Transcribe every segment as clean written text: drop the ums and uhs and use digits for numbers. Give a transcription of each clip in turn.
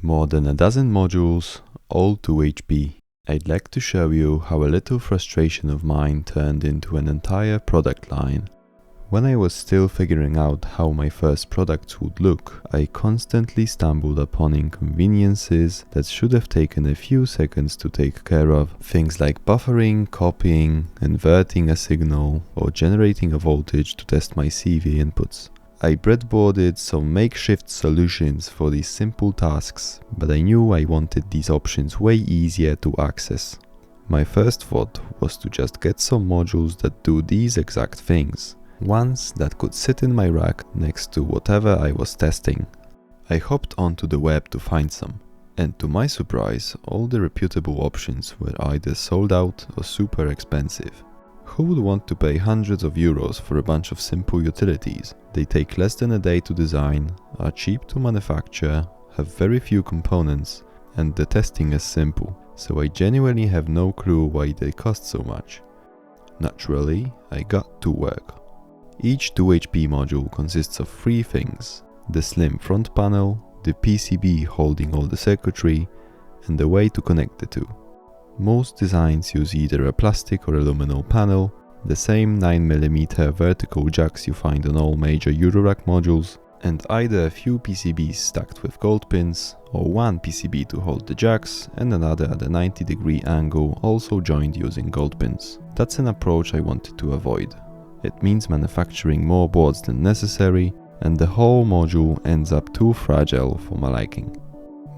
More than a dozen modules, all 2HP. I'd like to show you how a little frustration of mine turned into an entire product line. When I was still figuring out how my first products would look, I constantly stumbled upon inconveniences that should have taken a few seconds to take care of. Things like buffering, copying, inverting a signal, or generating a voltage to test my CV inputs. I breadboarded some makeshift solutions for these simple tasks, but I knew I wanted these options way easier to access. My first thought was to just get some modules that do these exact things. Ones that could sit in my rack next to whatever I was testing. I hopped onto the web to find some, and to my surprise, all the reputable options were either sold out or super expensive. Who would want to pay hundreds of euros for a bunch of simple utilities? They take less than a day to design, are cheap to manufacture, have very few components, and the testing is simple, so I genuinely have no clue why they cost so much. Naturally, I got to work. Each 2HP module consists of three things: the slim front panel, the PCB holding all the circuitry, and the way to connect the two. Most designs use either a plastic or aluminum panel, the same 9mm vertical jacks you find on all major eurorack modules, and either a few PCBs stacked with gold pins, or one PCB to hold the jacks and another at a 90-degree angle also joined using gold pins. That's an approach I wanted to avoid. It means manufacturing more boards than necessary, and the whole module ends up too fragile for my liking.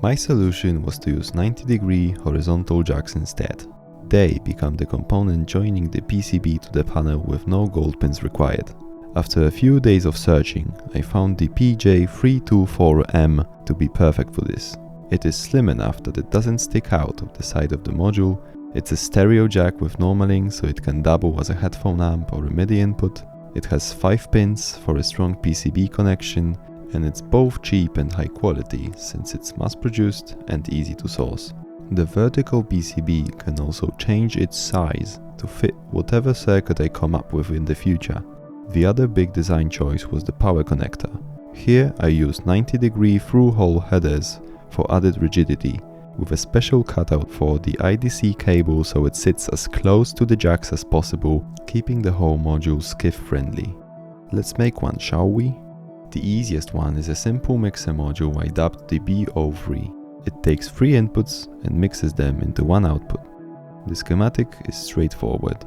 My solution was to use 90-degree horizontal jacks instead. They become the component joining the PCB to the panel with no gold pins required. After a few days of searching, I found the PJ324M to be perfect for this. It is slim enough that it doesn't stick out of the side of the module. It's a stereo jack with normaling, so it can double as a headphone amp or a MIDI input. It has 5 pins for a strong PCB connection, and it's both cheap and high quality since it's mass-produced and easy to source. The vertical PCB can also change its size to fit whatever circuit I come up with in the future. The other big design choice was the power connector. Here I used 90-degree through-hole headers for added rigidity, with a special cutout for the IDC cable so it sits as close to the jacks as possible, keeping the whole module skiff-friendly. Let's make one, shall we? The easiest one is a simple mixer module I dubbed the BO3. It takes 3 inputs and mixes them into one output. The schematic is straightforward.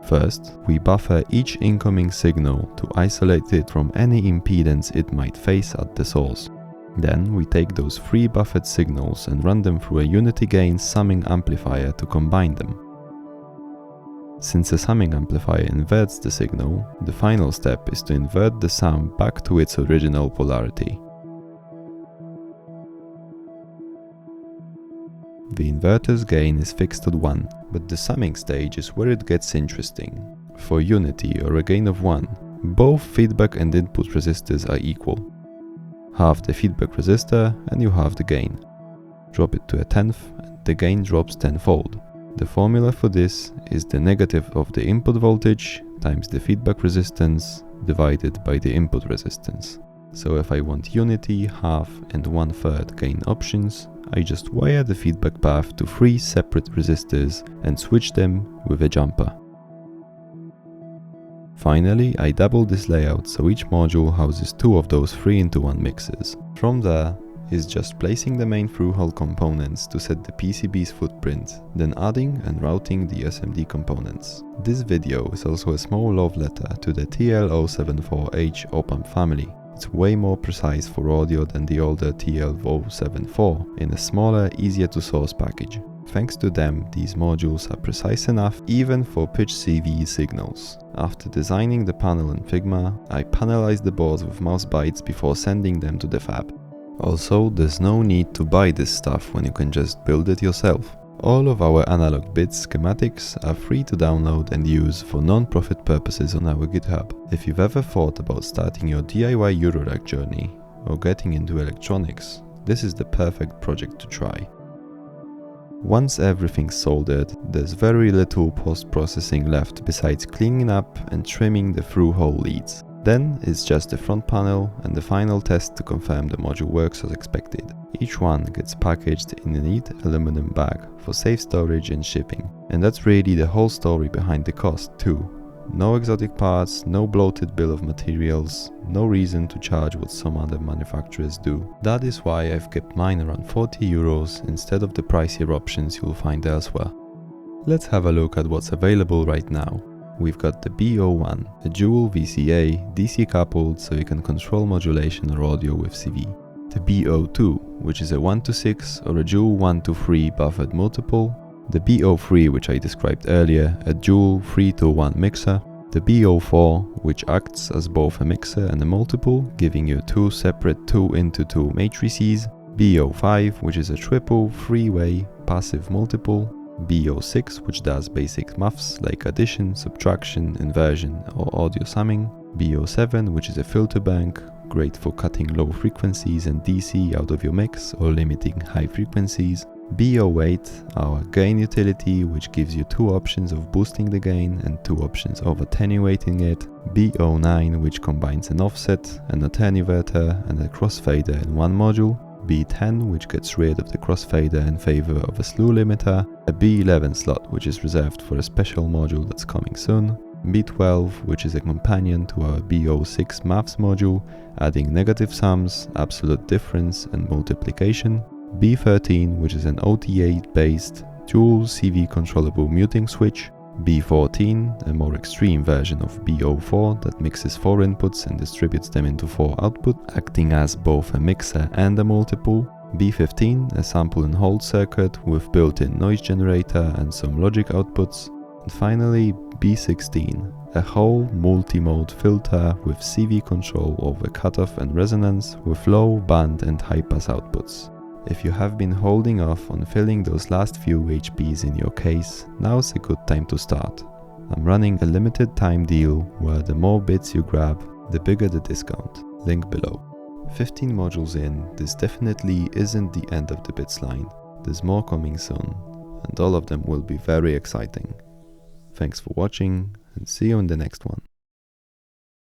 First, we buffer each incoming signal to isolate it from any impedance it might face at the source. Then we take those 3 buffered signals and run them through a unity gain summing amplifier to combine them. Since a summing amplifier inverts the signal, the final step is to invert the sum back to its original polarity. The inverter's gain is fixed at 1, but the summing stage is where it gets interesting. For unity or a gain of 1, both feedback and input resistors are equal. Halve the feedback resistor and you halve the gain. Drop it to a 10th and the gain drops tenfold. The formula for this is the negative of the input voltage times the feedback resistance divided by the input resistance. So if I want unity, half and 1/3 gain options, I just wire the feedback path to 3 separate resistors and switch them with a jumper. Finally, I double this layout so each module houses 2 of those 3-into-1 mixers. From there is just placing the main through-hole components to set the PCB's footprint, then adding and routing the SMD components. This video is also a small love letter to the TL074H op-amp family. It's way more precise for audio than the older TL074 in a smaller, easier to source package. Thanks to them, these modules are precise enough even for pitch CV signals. After designing the panel in Figma, I panelized the boards with mouse bites before sending them to the fab. Also, there's no need to buy this stuff when you can just build it yourself. All of our analog bits schematics are free to download and use for non-profit purposes on our GitHub. If you've ever thought about starting your DIY eurorack journey or getting into electronics, this is the perfect project to try. Once everything's soldered, there's very little post-processing left besides cleaning up and trimming the through-hole leads. Then it's just the front panel and the final test to confirm the module works as expected. Each one gets packaged in a neat aluminum bag for safe storage and shipping. And that's really the whole story behind the cost too. No exotic parts, no bloated bill of materials, no reason to charge what some other manufacturers do. That is why I've kept mine around 40 euros instead of the pricier options you'll find elsewhere. Let's have a look at what's available right now. We've got the B01, a dual VCA, DC coupled so you can control modulation or audio with CV. The B02, which is a 1-to-6 or a dual 1-to-3 buffered multiple. The B03, which I described earlier, a dual 3-to-1 mixer. The B04, which acts as both a mixer and a multiple, giving you two separate 2-into-2 matrices. B05, which is a triple 3-way passive multiple. B06, which does basic maths like addition, subtraction, inversion or audio summing. B07, which is a filter bank, great for cutting low frequencies and DC out of your mix or limiting high frequencies. B08, our gain utility, which gives you two options of boosting the gain and two options of attenuating it. B09, which combines an offset, an attenuator and a crossfader in one module. B10, which gets rid of the crossfader in favor of a slew limiter. A B11 slot, which is reserved for a special module that's coming soon. B12, which is a companion to our B06 maths module, adding negative sums, absolute difference and multiplication. B13, which is an OTA based dual CV controllable muting switch. B14, a more extreme version of B04 that mixes 4 inputs and distributes them into 4 outputs, acting as both a mixer and a multiple. B15, a sample and hold circuit with built-in noise generator and some logic outputs. And finally, B16, a whole multi-mode filter with CV control over cutoff and resonance with low, band and high pass outputs. If you have been holding off on filling those last few HPs in your case, now's a good time to start. I'm running a limited time deal where the more bits you grab, the bigger the discount. Link below. 15 modules in, this definitely isn't the end of the bits line. There's more coming soon, and all of them will be very exciting. Thanks for watching, and see you in the next one.